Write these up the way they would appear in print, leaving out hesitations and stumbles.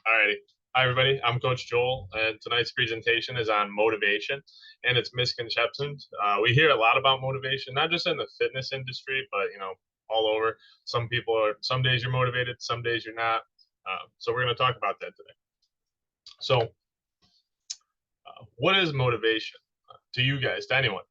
Alrighty. Hi, everybody. I'm Coach Joel, and tonight's presentation is on motivation and its misconceptions. We hear a lot about motivation, not just in the fitness industry, but all over. Some days you're motivated, some days you're not. So we're going to talk about that today. So, what is motivation to you guys, to anyone?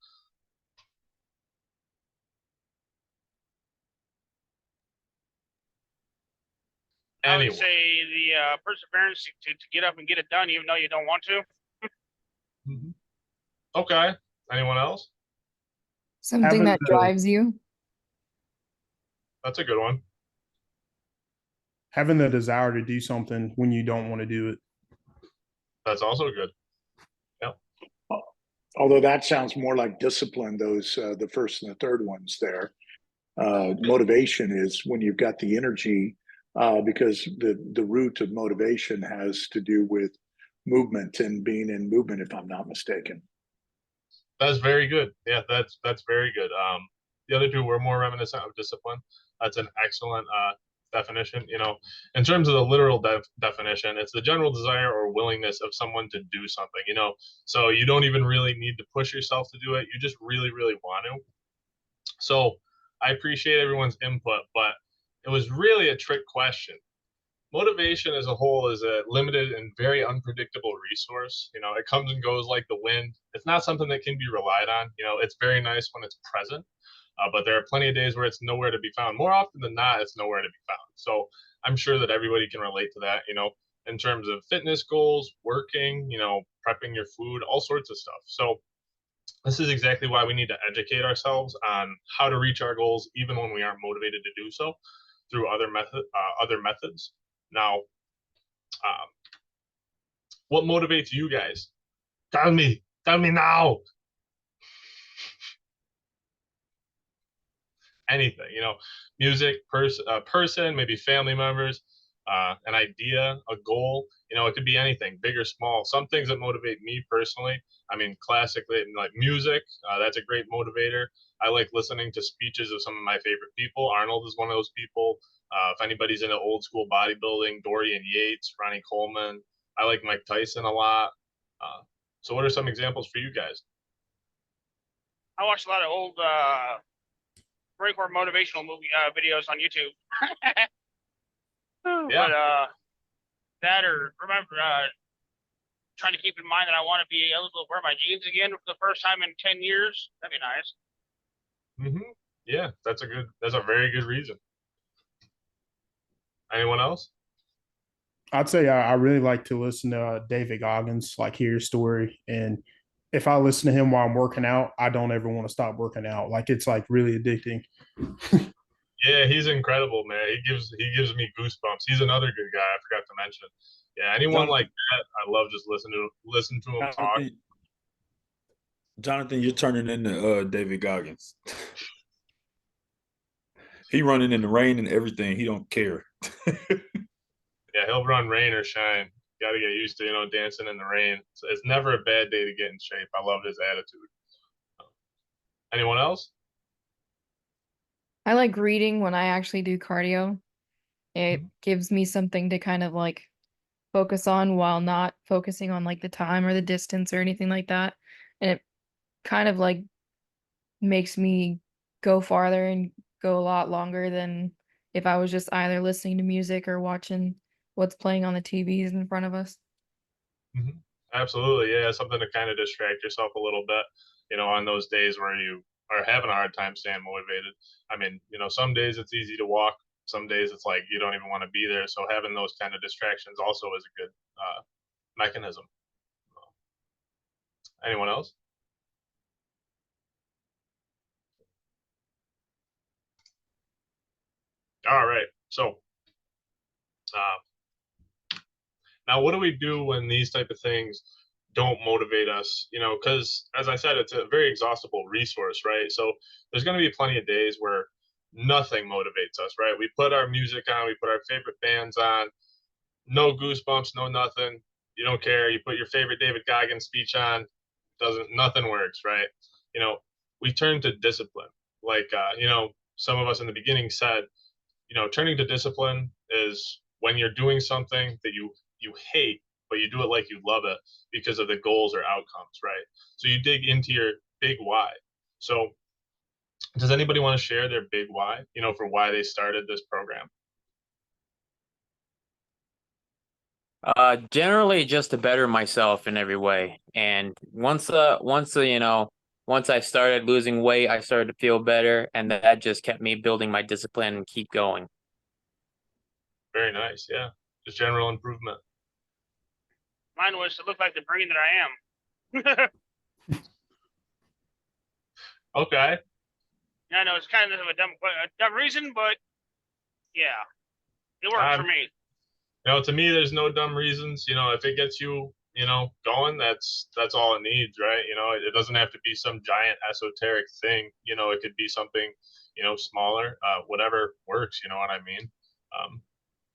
I would Anyone? say the perseverance to get up and get it done, even though you don't want to. Mhm. Okay. Anyone else? Something Having that the drives you. That's a good one. having the desire to do something when you don't want to do it. That's also good. Yep. Although that sounds more like discipline, those the first and the third ones there. Motivation is when you've got the energy, because the root of motivation has to do with movement and being in movement, if I'm not mistaken. That's very good. Yeah, that's very good. The other two were more reminiscent of discipline. That's an excellent definition. In terms of the literal definition, it's the general desire or willingness of someone to do something. So you don't even really need to push yourself to do it. You just really, really want to. So I appreciate everyone's input, but it was really a trick question. Motivation as a whole is a limited and very unpredictable resource. It comes and goes like the wind. It's not something that can be relied on. It's very nice when it's present, but there are plenty of days where it's nowhere to be found. More often than not, it's nowhere to be found. So I'm sure that everybody can relate to that, in terms of fitness goals, working, prepping your food, all sorts of stuff. So this is exactly why we need to educate ourselves on how to reach our goals, even when we aren't motivated to do so, through other methods. Now, um, what motivates you guys? Tell me now. Anything, music, person, maybe family members, an idea, a goal. It could be anything, big or small. Some things that motivate me personally. I mean, classically, like music, that's a great motivator. I like listening to speeches of some of my favorite people. Arnold is one of those people. If anybody's into old school bodybuilding, Dorian Yates, Ronnie Coleman. I like Mike Tyson a lot. So, what are some examples for you guys? I watch a lot of old breakcore motivational movie videos on YouTube. Yeah. But that or remember trying to keep in mind that I want to be able to wear my jeans again for the first time in 10 years. That'd be nice. Yeah, that's a very good reason. Anyone else? I'd say I really like to listen to David Goggins, like hear his story. And if I listen to him while I'm working out, I don't ever want to stop working out. Like it's like really addicting. Yeah, he's incredible, man. He gives me goosebumps. He's another good guy. I forgot to mention. Yeah, anyone like Jonathan, that, I love just listen to him talk. Jonathan, Jonathan, you're turning into David Goggins. He running in the rain and everything. He don't care. Yeah, he'll run rain or shine. Got to get used to dancing in the rain. It's never a bad day to get in shape. I love his attitude. Anyone else? I like reading when I actually do cardio. It gives me something to kind of like focus on while not focusing on like the time or the distance or anything like that. And it kind of like makes me go farther and go a lot longer than if I was just either listening to music or watching what's playing on the TVs in front of us. Mhm. Absolutely, yeah, something to kind of distract yourself a little bit, on those days where you are having a hard time staying motivated. I mean, some days it's easy to walk, some days it's like you don't even want to be there. So having those kind of distractions also is a good mechanism. Anyone else? All right. So now, what do we do when these type of things don't motivate us? Because as I said, it's a very exhaustible resource, right? So there's going to be plenty of days where nothing motivates us, right? We put our music on, we put our favorite bands on, no goosebumps, no nothing. You don't care. You put your favorite David Goggins speech on, doesn't nothing works, right? You know, we turn to discipline. Like some of us in the beginning said, turning to discipline is when you're doing something that you you hate, but you do it like you love it because of the goals or outcomes, right? So you dig into your big why. So does anybody want to share their big why, for why they started this program? Generally just to better myself in every way. And once I started losing weight, I started to feel better, and that just kept me building my discipline and keep going. Very nice. Yeah. Just general improvement. Mine was to look like the brain that I am. Okay. I know it's kind of a dumb reason, but yeah, it worked for me. To me, there's no dumb reasons. If it gets you, going, that's all it needs, right? It doesn't have to be some giant esoteric thing. It could be something, smaller, whatever works. You know what I mean?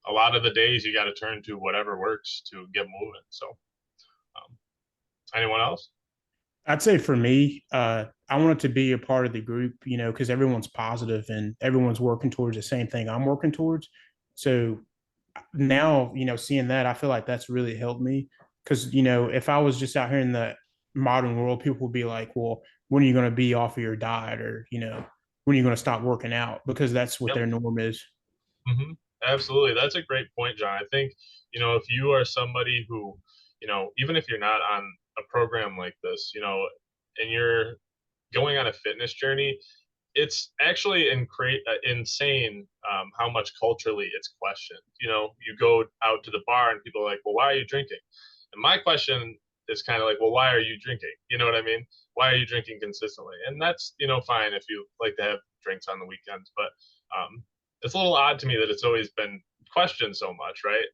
A lot of the days you got to turn to whatever works to get moving. So, anyone else? I'd say for me, I wanted to be a part of the group, because everyone's positive and everyone's working towards the same thing I'm working towards. So now, seeing that, I feel like that's really helped me. Because, if I was just out here in the modern world, people would be like, well, when are you going to be off of your diet? Or, when are you going to stop working out? Because that's what Yep. their norm is. Mm-hmm. Absolutely. That's a great point, John. I think, if you are somebody who, even if you're not on a program like this, and you're going on a fitness journey, it's actually insane how much culturally it's questioned. You go out to the bar and people are like, well, why are you drinking? And my question is kind of like, well, why are you drinking? You know what I mean? Why are you drinking consistently? And that's, fine if you like to have drinks on the weekends, but it's a little odd to me that it's always been questioned so much, right?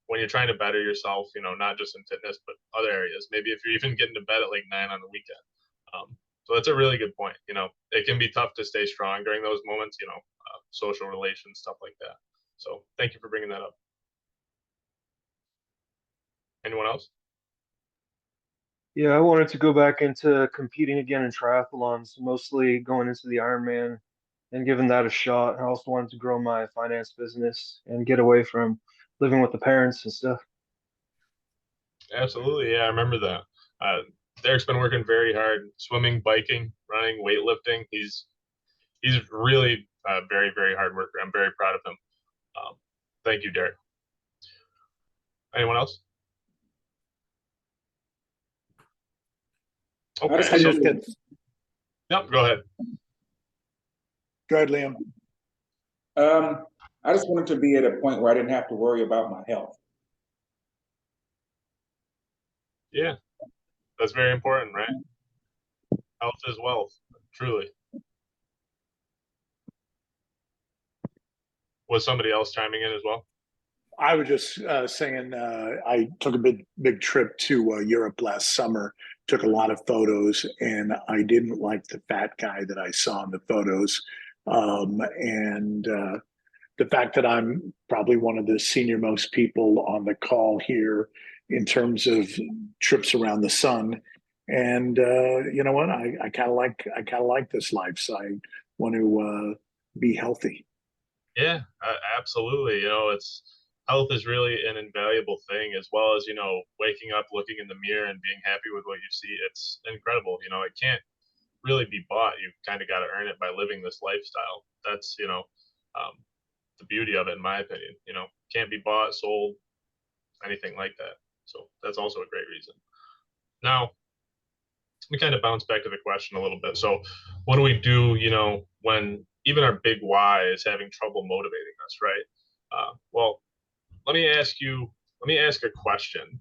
When you're trying to better yourself, not just in fitness, but other areas. Maybe if you're even getting to bed at like 9 on the weekend. So that's a really good point. It can be tough to stay strong during those moments, social relations, stuff like that. So thank you for bringing that up. Anyone else? Yeah, I wanted to go back into competing again in triathlons, mostly going into the Ironman and giving that a shot. I also wanted to grow my finance business and get away from living with the parents and stuff. Absolutely. Yeah, I remember that. Derek's been working very hard, swimming, biking, running, weightlifting. He's really a very, very hard worker. I'm very proud of him. Thank you, Derek. Anyone else? Okay. I just get. Yep, go ahead. Go ahead, Liam. I just wanted to be at a point where I didn't have to worry about my health. Yeah, that's very important, right? Health is wealth, truly. Was somebody else chiming in as well? I was just saying I took a big trip to Europe last summer, took a lot of photos, and I didn't like the fat guy that I saw in the photos. And the fact that I'm probably one of the senior most people on the call here in terms of trips around the sun. And you know what? I kind of like this life. So I want to be healthy. Yeah, absolutely. It's health is really an invaluable thing, as well as, waking up, looking in the mirror and being happy with what you see. It's incredible. It can't really be bought. You've kind of got to earn it by living this lifestyle. That's, the beauty of it, in my opinion. Can't be bought, sold, anything like that. So that's also a great reason. Now, we kind of bounce back to the question a little bit. So what do we do, when even our big why is having trouble motivating us, right? Well, let me ask a question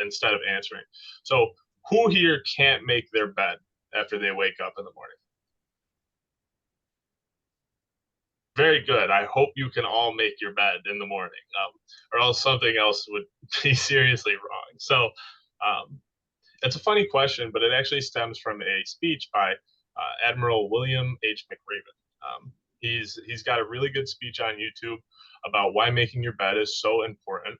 instead of answering. So who here can't make their bed after they wake up in the morning? Very good. I hope you can all make your bed in the morning, or else something else would be seriously wrong. So it's a funny question, but it actually stems from a speech by Admiral William H. McRaven. He's got a really good speech on YouTube about why making your bed is so important.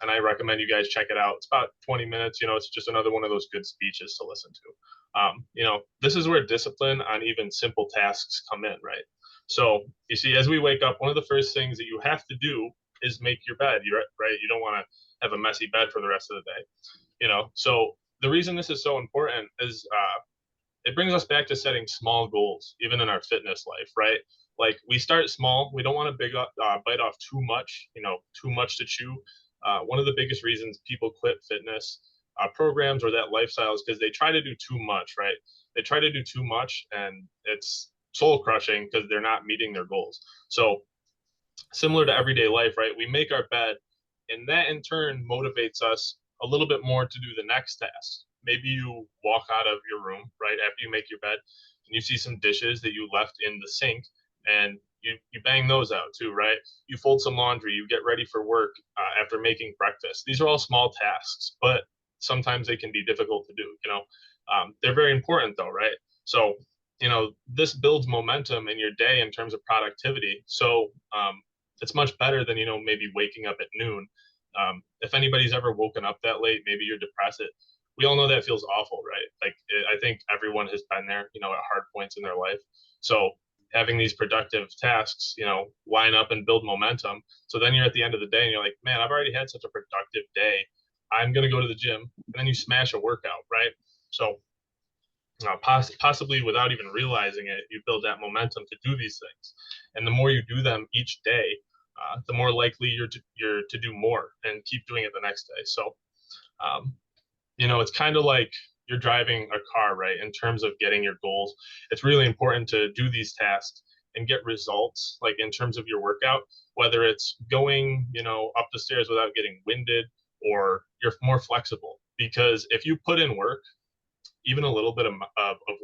And I recommend you guys check it out. It's about 20 minutes. It's just another one of those good speeches to listen to. This is where discipline on even simple tasks come in, right? So you see, as we wake up, one of the first things that you have to do is make your bed. Right? You don't want to have a messy bed for the rest of the day. So the reason this is so important is it brings us back to setting small goals, even in our fitness life, right? Like we start small. We don't want to bite off too much, too much to chew. One of the biggest reasons people quit fitness programs or that lifestyle is because they try to do too much, right? They try to do too much, and it's soul crushing because they're not meeting their goals. So similar to everyday life, right? We make our bed, and that in turn motivates us a little bit more to do the next task. Maybe you walk out of your room, right, after you make your bed, and you see some dishes that you left in the sink, and you bang those out too, right? You fold some laundry, you get ready for work after making breakfast. These are all small tasks, but sometimes they can be difficult to do. They're very important though, right? So this builds momentum in your day in terms of productivity. So it's much better than maybe waking up at noon. If anybody's ever woken up that late, maybe you're depressed. We all know that feels awful, right? Like I think everyone has been there, at hard points in their life. So having these productive tasks, line up and build momentum. So then you're at the end of the day and you're like, man, I've already had such a productive day. I'm going to go to the gym, and then you smash a workout, right? So possibly without even realizing it, you build that momentum to do these things. And the more you do them each day, the more likely you're to do more and keep doing it the next day. So, it's kind of like you're driving a car, right? In terms of getting your goals, it's really important to do these tasks and get results, like in terms of your workout, whether it's going, up the stairs without getting winded, or you're more flexible. Because if you put in work, even a little bit of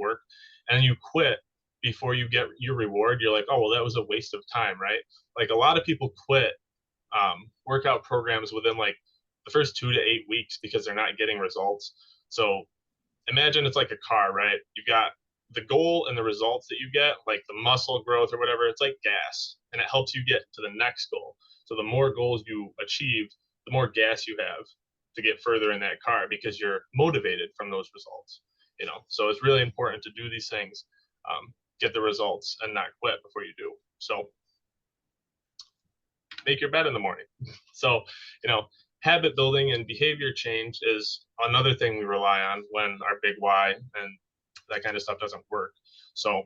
work, and you quit before you get your reward, you're like, oh, well, that was a waste of time, right? Like a lot of people quit workout programs within like the first 2 to 8 weeks because they're not getting results. So imagine it's like a car, right? You got the goal and the results that you get, like the muscle growth or whatever. It's like gas, and it helps you get to the next goal. So the more goals you achieve, the more gas you have to get further in that car because you're motivated from those results. So it's really important to do these things, get the results, and not quit before you do. So make your bed in the morning. So habit building and behavior change is another thing we rely on when our big why and that kind of stuff doesn't work. So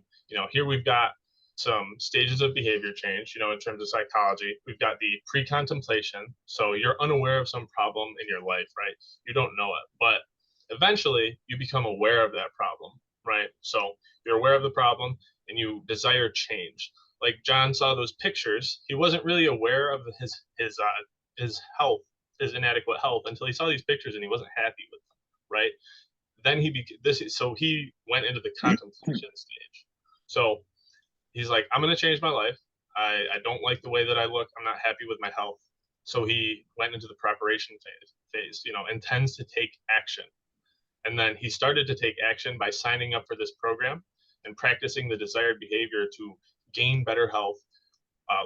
here we've got some stages of behavior change, in terms of psychology. We've got the pre-contemplation. So you're unaware of some problem in your life, right? You don't know it, but eventually you become aware of that problem, right? So you're aware of the problem and you desire change. Like John saw those pictures, he wasn't really aware of his health, his inadequate health, until he saw these pictures and he wasn't happy with them, right? Then he went into the contemplation stage. So he's like, I'm going to change my life. I don't like the way that I look. I'm not happy with my health. So he went into the preparation phase, intends to take action. And then he started to take action by signing up for this program and practicing the desired behavior to gain better health,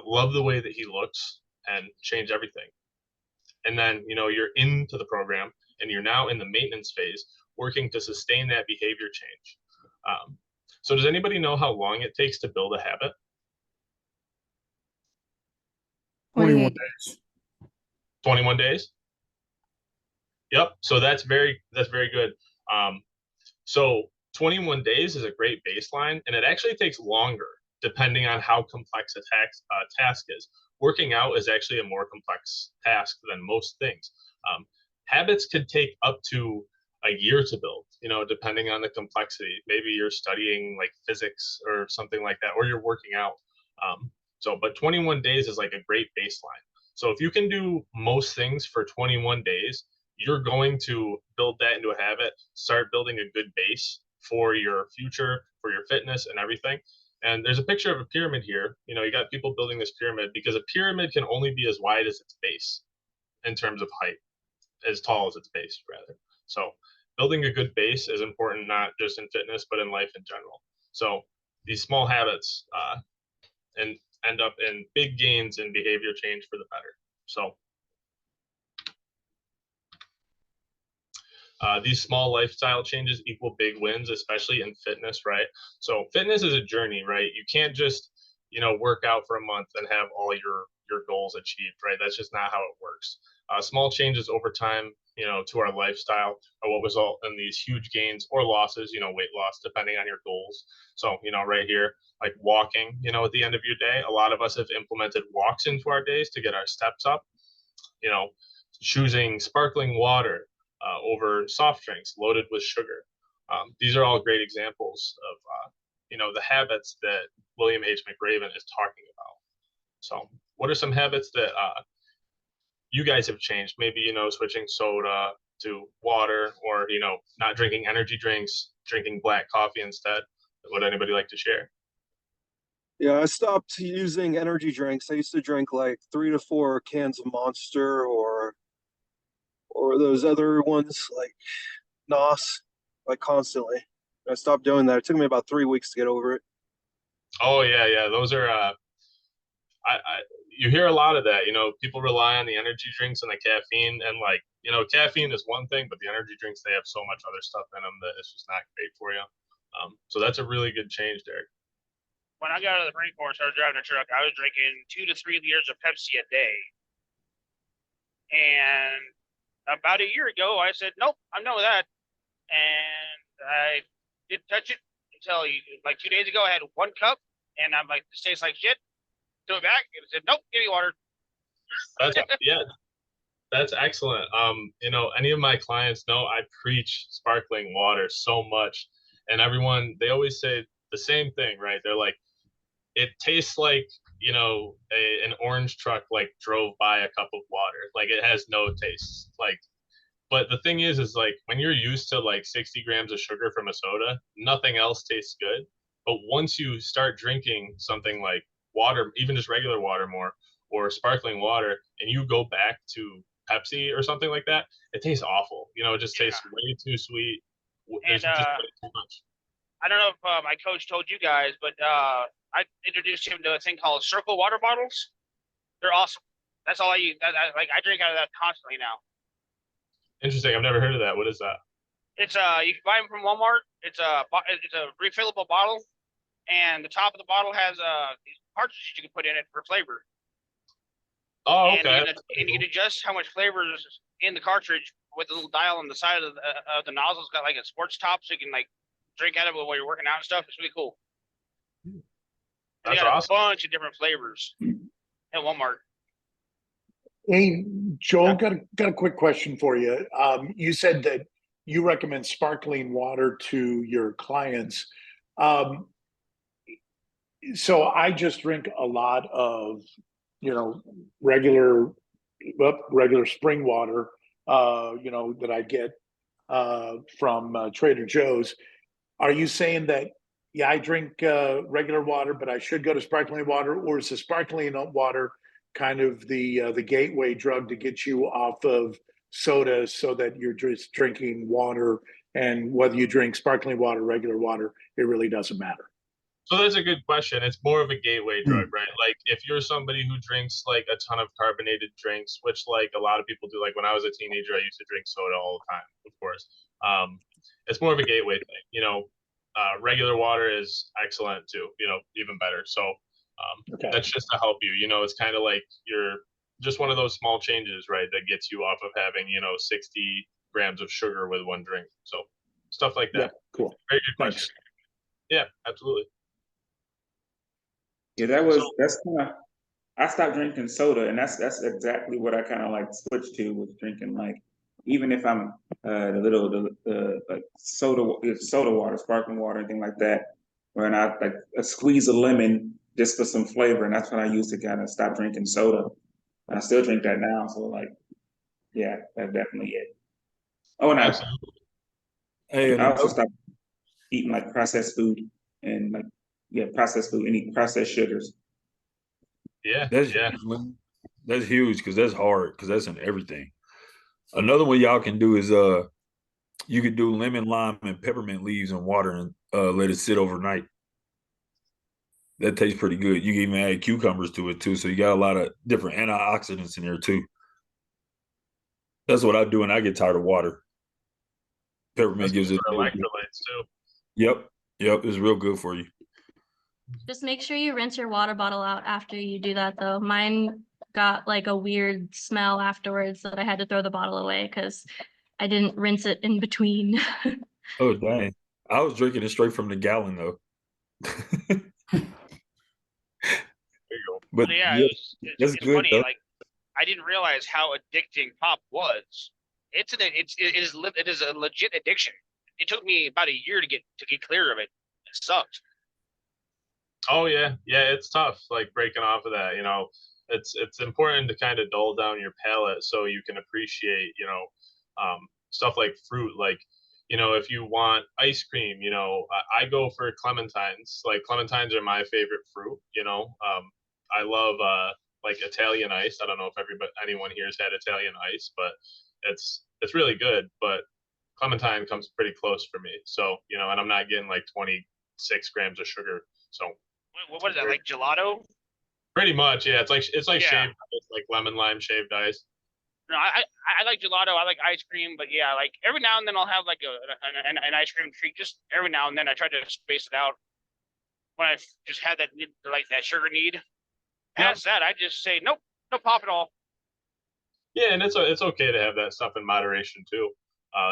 love the way that he looks, and change everything. And then, you're into the program and you're now in the maintenance phase, working to sustain that behavior change. So does anybody know how long it takes to build a habit? 21 28. days. 21 days? Yep. So that's very good. So 21 days is a great baseline, and it actually takes longer depending on how complex a task is. Working out is actually a more complex task than most things. Habits could take up to a year to build, depending on the complexity. Maybe you're studying like physics or something like that, or you're working out. But 21 days is like a great baseline. So if you can do most things for 21 days, you're going to build that into a habit, start building a good base for your future, for your fitness and everything. And there's a picture of a pyramid here. You got people building this pyramid because a pyramid can only be as wide as its base in terms of height, as tall as its base, rather. So building a good base is important, not just in fitness, but in life in general. So these small habits and end up in big gains in behavior change for the better. So these small lifestyle changes equal big wins, especially in fitness, right? So fitness is a journey, right? You can't just, work out for a month and have all your your goals achieved, right? That's just not how it works. Small changes over time, to our lifestyle are what result in these huge gains or losses, weight loss, depending on your goals. So, right here, like walking, at the end of your day, a lot of us have implemented walks into our days to get our steps up, you know, choosing sparkling water over soft drinks loaded with sugar. These are all great examples of, the habits that William H. McRaven is talking about. So what are some habits that you guys have changed? Maybe, switching soda to water, or, not drinking energy drinks, drinking black coffee instead. Would anybody like to share? Yeah, I stopped using energy drinks. I used to drink like 3 to 4 cans of Monster or those other ones like Nos, like constantly. I stopped doing that. It took me about 3 weeks to get over it. Oh yeah. Those are, you hear a lot of that, people rely on the energy drinks and the caffeine, and like, caffeine is one thing, but the energy drinks, they have so much other stuff in them that it's just not great for you. So that's a really good change, Derek. When I got out of the Marine Corps and started driving a truck, I was drinking 2 to 3 liters of Pepsi a day. And about a year ago, I said, nope, I'm done with that. And I didn't touch it until like 2 days ago. I had 1 cup, and I'm like, this tastes like shit. Threw it back and said, nope, give me water. That's yeah, that's excellent. Any of my clients know I preach sparkling water so much, and everyone, they always say the same thing, right? They're like, it tastes like, an orange truck like drove by a cup of water. Like, it has no taste. Like, but the thing is like, when you're used to like 60 grams of sugar from a soda, nothing else tastes good. But once you start drinking something like water, even just regular water more, or sparkling water, and you go back to Pepsi or something like that, it tastes awful. It just tastes way too sweet. There's And just way too much. I don't know if my coach told you guys, but I introduced him to a thing called Circle water bottles. They're awesome. That's all I use. I drink out of that constantly now. Interesting. I've never heard of that. What is that? It's you can buy them from Walmart. It's a refillable bottle, and the top of the bottle has these cartridges you can put in it for flavor. Oh, And okay. and you can adjust how much flavor is in the cartridge with a little dial on the side of the nozzle. It's got like a sports top, so you can like drink out of it while you're working out and stuff. It's really cool. That's they got awesome. a bunch of different flavors at Walmart. Hey, Joel, got a quick question for you. You said that you recommend sparkling water to your clients. So I just drink a lot of, regular spring water, that I get from Trader Joe's. Are you saying that, yeah, I drink regular water, but I should go to sparkling water, or is the sparkling water kind of the gateway drug to get you off of soda, so that you're just drinking water, and whether you drink sparkling water, regular water, it really doesn't matter? So that's a good question. It's more of a gateway drug, right? Like, if you're somebody who drinks like a ton of carbonated drinks, which like a lot of people do, like when I was a teenager, I used to drink soda all the time, of course. It's more of a gateway thing. Regular water is excellent too, even better. So Okay. that's just to help you. It's kind of like you're just one of those small changes, right? That gets you off of having, 60 grams of sugar with one drink. So stuff like that. Yeah, cool. Very good question. Thanks. Yeah, absolutely. Yeah, that's kind of, I stopped drinking soda, and that's exactly what I kind of like switched to, was drinking, like, even if I'm the like soda water, sparkling water, anything like that, when I like a squeeze of lemon just for some flavor, and that's what I use to kind of stop drinking soda. And I still drink that now, so like, yeah, that's definitely it. Oh, and Absolutely. Hey, I also stopped eating like processed food and like, yeah, processed food, any processed sugars. Yeah, that's yeah. huge, man. That's huge, because that's hard, because that's in everything. Another one y'all can do is you could do lemon, lime, and peppermint leaves in water and let it sit overnight. That tastes pretty good. You can even add cucumbers to it too, so you got a lot of different antioxidants in there too. That's what I do when I get tired of water. Peppermint That's gives good it. for electrolytes too. Yep, it's real good for you. Just make sure you rinse your water bottle out after you do that though. Mine got like a weird smell afterwards that I had to throw the bottle away because I didn't rinse it in between. Oh dang! I was drinking it straight from the gallon though. There you go. But But yeah, yeah, that's it's good funny. though. Like I didn't realize how addicting pop was. It is a legit addiction. It took me about a year to get clear of it. It sucked. Oh yeah, yeah, it's tough, like breaking off of that. It's important to kind of dull down your palate so you can appreciate, stuff like fruit. Like, if you want ice cream, I go for clementines. Like clementines are my favorite fruit. I love like Italian ice. I don't know if anyone here has had Italian ice, but it's really good. But clementine comes pretty close for me. So, and I'm not getting like 26 grams of sugar. So What is that, like gelato? pretty much, yeah. It's like Yeah. shaved ice, like lemon lime shaved ice. No, I like gelato. I like ice cream, but yeah, like every now and then I'll have like an ice cream treat. Just every now and then I try to space it out when I just had that sugar need. Past that, I just say nope, no pop at all. Yeah, and it's okay to have that stuff in moderation too.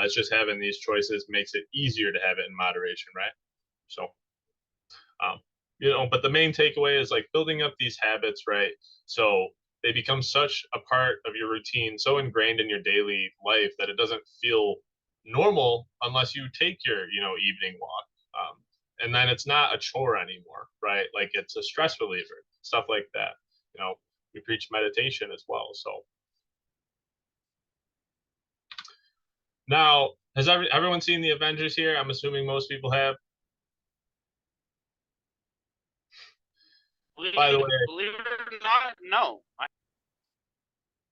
It's just having these choices makes it easier to have it in moderation, right? So, um, but the main takeaway is like building up these habits, right? So they become such a part of your routine, so ingrained in your daily life that it doesn't feel normal unless you take your, evening walk. And then it's not a chore anymore, right? Like it's a stress reliever, stuff like that. We preach meditation as well. So now, has everyone seen the Avengers here? I'm assuming most people have. By the way, Believe it or not, no.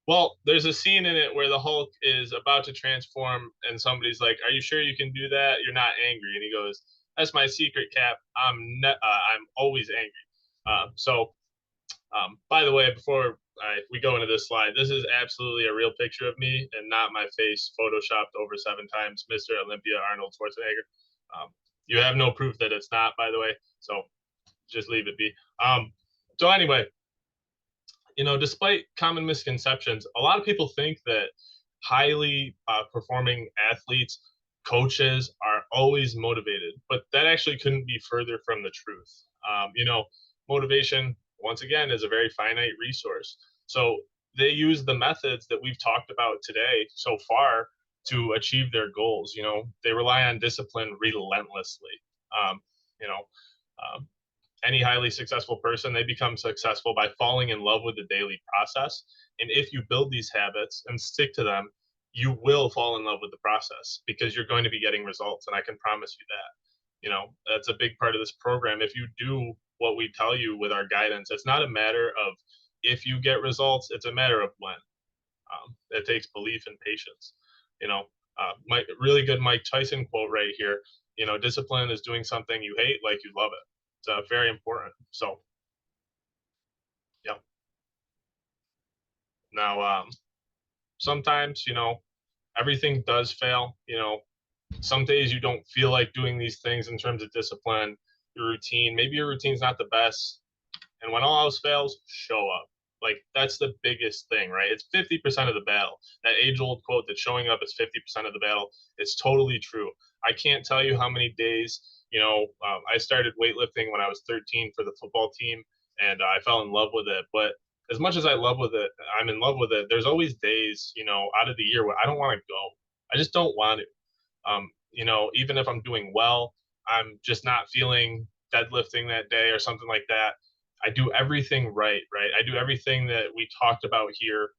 well, there's a scene in it where the Hulk is about to transform, and somebody's like, "Are you sure you can do that? You're not angry?" And he goes, "That's my secret, Cap. I'm always angry." By the way, before we go into this slide, this is absolutely a real picture of me and not my face photoshopped over 7 times, Mr. Olympia Arnold Schwarzenegger. You have no proof that it's not, by the way, so just leave it be. So anyway, despite common misconceptions, a lot of people think that highly performing athletes, coaches are always motivated, but that actually couldn't be further from the truth. Motivation, once again, is a very finite resource. So they use the methods that we've talked about today so far to achieve their goals. They rely on discipline relentlessly. Um, you know, um, any highly successful person, they become successful by falling in love with the daily process. And if you build these habits and stick to them, you will fall in love with the process because you're going to be getting results. And I can promise you that. That's a big part of this program. If you do what we tell you with our guidance, it's not a matter of if you get results, it's a matter of when. It takes belief and patience. Really good Mike Tyson quote right here. Discipline is doing something you hate like you love it. It's very important. So, yeah. Now, sometimes, everything does fail. Some days you don't feel like doing these things in terms of discipline, your routine. Maybe your routine's not the best. And when all else fails, show up. Like that's the biggest thing, right? It's 50% of the battle. That age-old quote that showing up is 50% of the battle. It's totally true. I can't tell you how many days, I started weightlifting when I was 13 for the football team, and I fell in love with it. But as much as I'm in love with it. There's always days, out of the year where I don't want to go. I just don't want to. Even if I'm doing well, I'm just not feeling deadlifting that day or something like that. I do everything right? I do everything that we talked about here.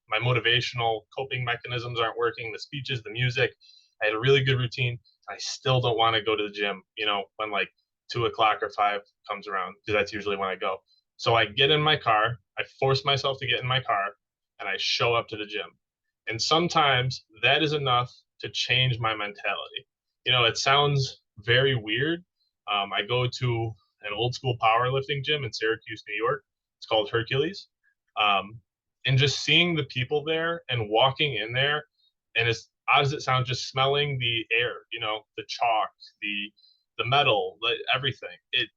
My motivational coping mechanisms aren't working, the speeches, the music. I had a really good routine. I still don't want to go to the gym, when like 2 o'clock or 5 comes around, because that's usually when I go. So I get in my car, I force myself to get in my car, and I show up to the gym. And sometimes that is enough to change my mentality. It sounds very weird. I go to an old school powerlifting gym in Syracuse, New York. It's called Hercules. Um, and just seeing the people there and walking in there, and as odd as it sounds, just smelling the air, the chalk, the metal, everything. It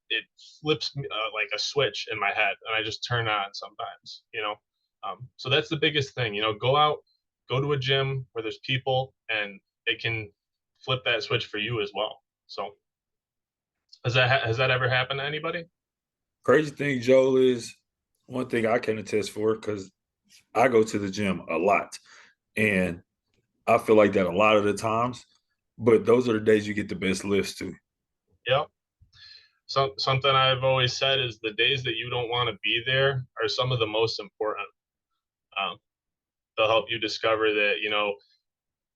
flips like a switch in my head, and I just turn on sometimes. So that's the biggest thing. Go out, go to a gym where there's people, and it can flip that switch for you as well. So has that ever happened to anybody? Crazy thing, Joel, is one thing I can attest for because I go to the gym a lot, and I feel like that a lot of the times. But those are the days you get the best lifts too. Yep. Something I've always said is the days that you don't want to be there are some of the most important. Um, they'll help you discover that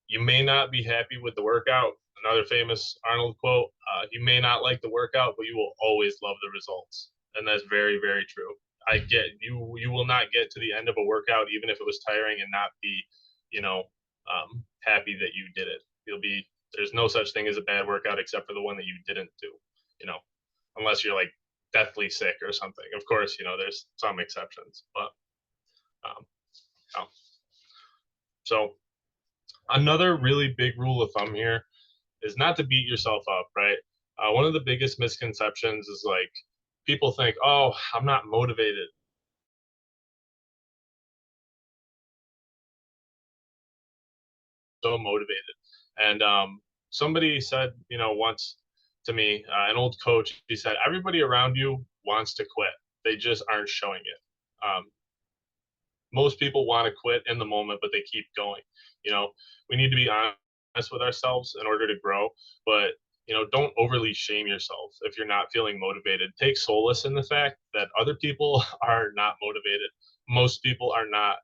you may not be happy with the workout. Another famous Arnold quote: "You may not like the workout, but you will always love the results." And that's very, very true. I get you. You will not get to the end of a workout, even if it was tiring, and not be, happy that you did it. There's no such thing as a bad workout except for the one that you didn't do. You know, unless you're like deathly sick or something. Of course, there's some exceptions, but um, no. So another really big rule of thumb here is not to beat yourself up, right? One of the biggest misconceptions is like people think, oh, I'm not motivated. So motivated. And somebody said, once to me, an old coach, he said, everybody around you wants to quit. They just aren't showing it. Most people want to quit in the moment, but they keep going. We need to be honest with ourselves in order to grow, but don't overly shame yourself if you're not feeling motivated. Take solace in the fact that other people are not motivated. Most people are not.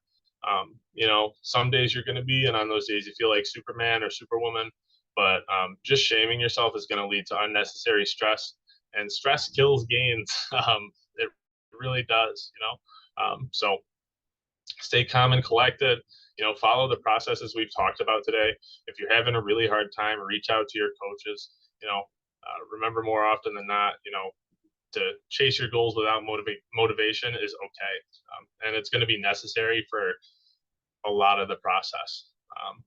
Some days you're going to be, and on those days you feel like Superman or Superwoman, but just shaming yourself is going to lead to unnecessary stress, and stress kills gains. It really does, so stay calm and collected. Follow the processes we've talked about today. If you're having a really hard time, reach out to your coaches. Remember, more often than not, to chase your goals without motivation is okay, and it's going to be necessary for a lot of the process. Um,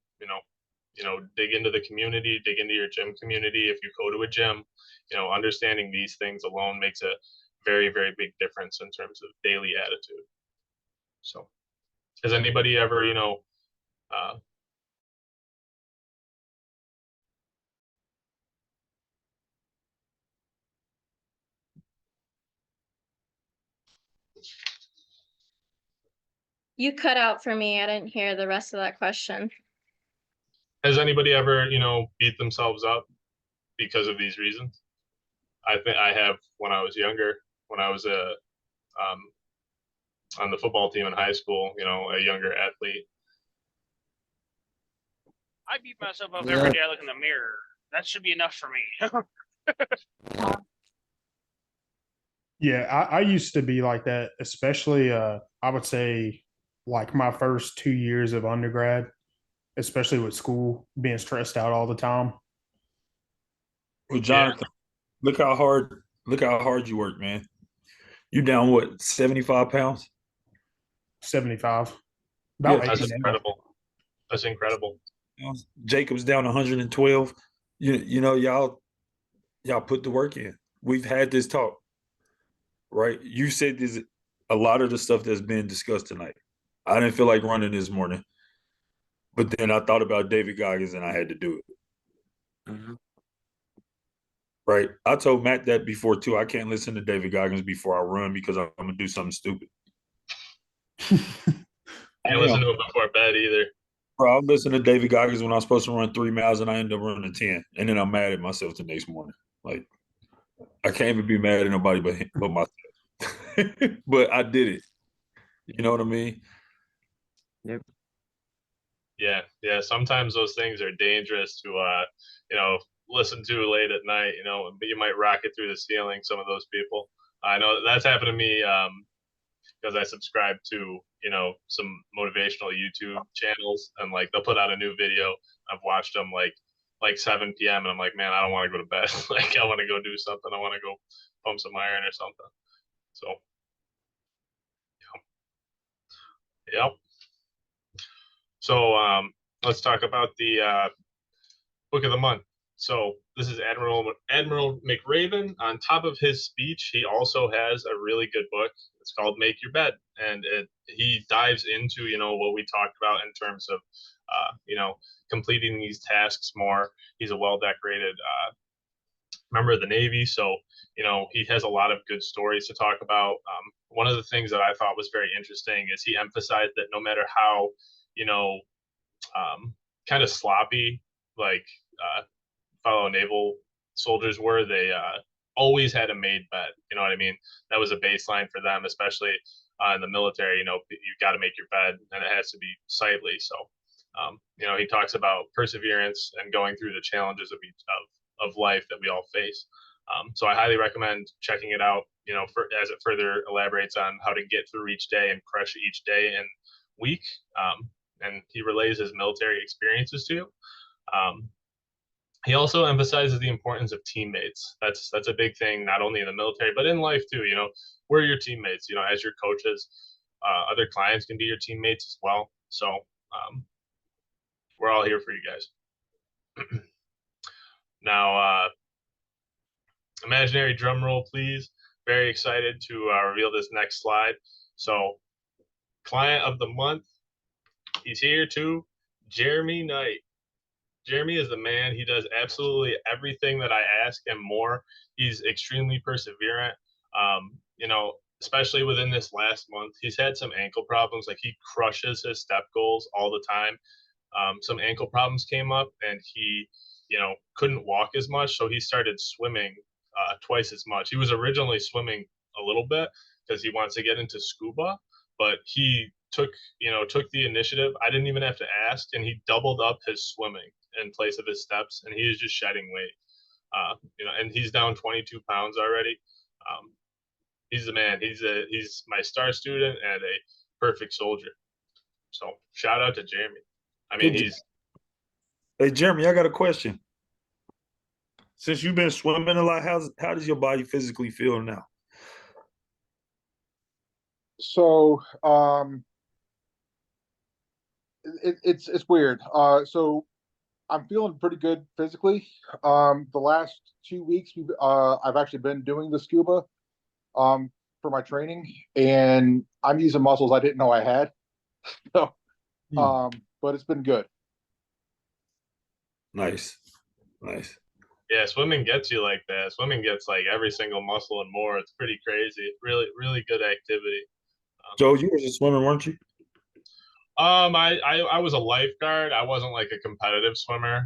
you know, dig into the community, dig into your gym community. If you go to a gym, understanding these things alone makes a very, very big difference in terms of daily attitude. So, has anybody ever, uh, You cut out for me. I didn't hear the rest of that question. has anybody ever, beat themselves up because of these reasons? I think I have when I was younger, when I was um, on the football team in high school, a younger athlete. I beat myself up every day I look in the mirror. That should be enough for me. Yeah, I used to be like that, especially I would say like my first 2 years of undergrad, especially with school being stressed out all the time. Well, Jonathan, look how hard you work, man. You down what, 75 pounds? 75. Yeah, About That's 80 now. incredible. That's incredible. Jacob's down 112. Y'all put the work in. We've had this talk, right? You said this a lot of the stuff that's been discussed tonight. I didn't feel like running this morning, but then I thought about David Goggins and I had to do it. Mhm. Right. I told Matt that before too. I can't listen to David Goggins before I run because I'm gonna do something stupid. Can't listen to it before bed either. Bro, I'm listening to David Goggins when I'm supposed to run 3 miles and I end up running 10. And then I'm mad at myself the next morning. Like, I can't even be mad at nobody but myself. But I did it. You know what I mean? Yep. Yeah. Sometimes those things are dangerous to listen to late at night, but you might rocket through the ceiling, some of those people. I know that's happened to me because I subscribe to, some motivational YouTube channels, and like they'll put out a new video. I've watched them like 7 p.m. and I'm like, man, I don't want to go to bed. Like I want to go do something. I want to go pump some iron or something. So, yep. So let's talk about the book of the month. So this is Admiral McRaven. On top of his speech, he also has a really good book. It's called Make Your Bed, and he dives into what we talked about in terms of completing these tasks more. He's a well decorated member of the Navy, so he has a lot of good stories to talk about. One of the things that I thought was very interesting is he emphasized that no matter how you know kind of sloppy like fellow naval soldiers were, they always had a made bed. You know what I mean? That was a baseline for them, especially in the military. You got to make your bed, and it has to be sightly. So, he talks about perseverance and going through the challenges of life that we all face. So I highly recommend checking it out. As it further elaborates on how to get through each day and crush each day and week. And he relays his military experiences to you. He also emphasizes the importance of teammates. That's a big thing, not only in the military but in life too. We're your teammates. As your coaches, other clients can be your teammates as well. So we're all here for you guys. Now, imaginary drum roll, please. Very excited to reveal this next slide. So, client of the month, he's here too, Jeremy Knight. Jeremy is the man. He does absolutely everything that I ask and more. He's extremely perseverant. Especially within this last month, he's had some ankle problems. Like he crushes his step goals all the time. Some ankle problems came up, and he, couldn't walk as much. So he started swimming twice as much. He was originally swimming a little bit because he wants to get into scuba, but he took the initiative. I didn't even have to ask, and he doubled up his swimming in place of his steps, and he is just shedding weight. And he's down 22 pounds already. He's the man. He's my star student and a perfect soldier. So shout out to Jeremy. I mean, Hey, Jeremy, I got a question. Since you've been swimming a lot, how does your body physically feel now? So it's weird. So I'm feeling pretty good physically. The last 2 weeks, I've actually been doing the scuba for my training, and I'm using muscles I didn't know I had. So, but it's been good. Nice. Yeah, swimming gets you like that. Swimming gets like every single muscle and more. It's pretty crazy. Really, really good activity. Joe, you was a swimmer, weren't you? I was a lifeguard. I wasn't like a competitive swimmer.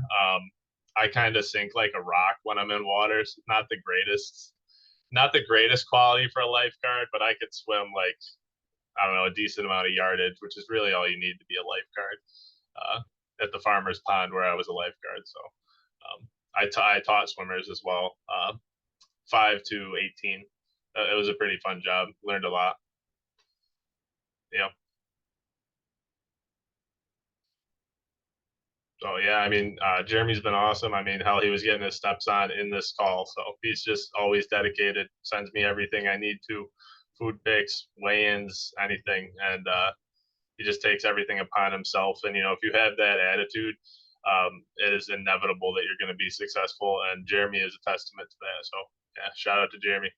I kind of sink like a rock when I'm in waters. Not the greatest quality for a lifeguard, but I could swim like, I don't know, a decent amount of yardage, which is really all you need to be a lifeguard. At the farmer's pond where I was a lifeguard. So I taught swimmers as well, 5 to 18. It was a pretty fun job. Learned a lot. Yeah. So yeah, I mean, Jeremy's been awesome. I mean, hell, he was getting his steps on in this call, so he's just always dedicated. Sends me everything I need to, food picks, weigh-ins, anything, and he just takes everything upon himself. And if you have that attitude, it is inevitable that you're going to be successful. And Jeremy is a testament to that. So yeah, shout out to Jeremy.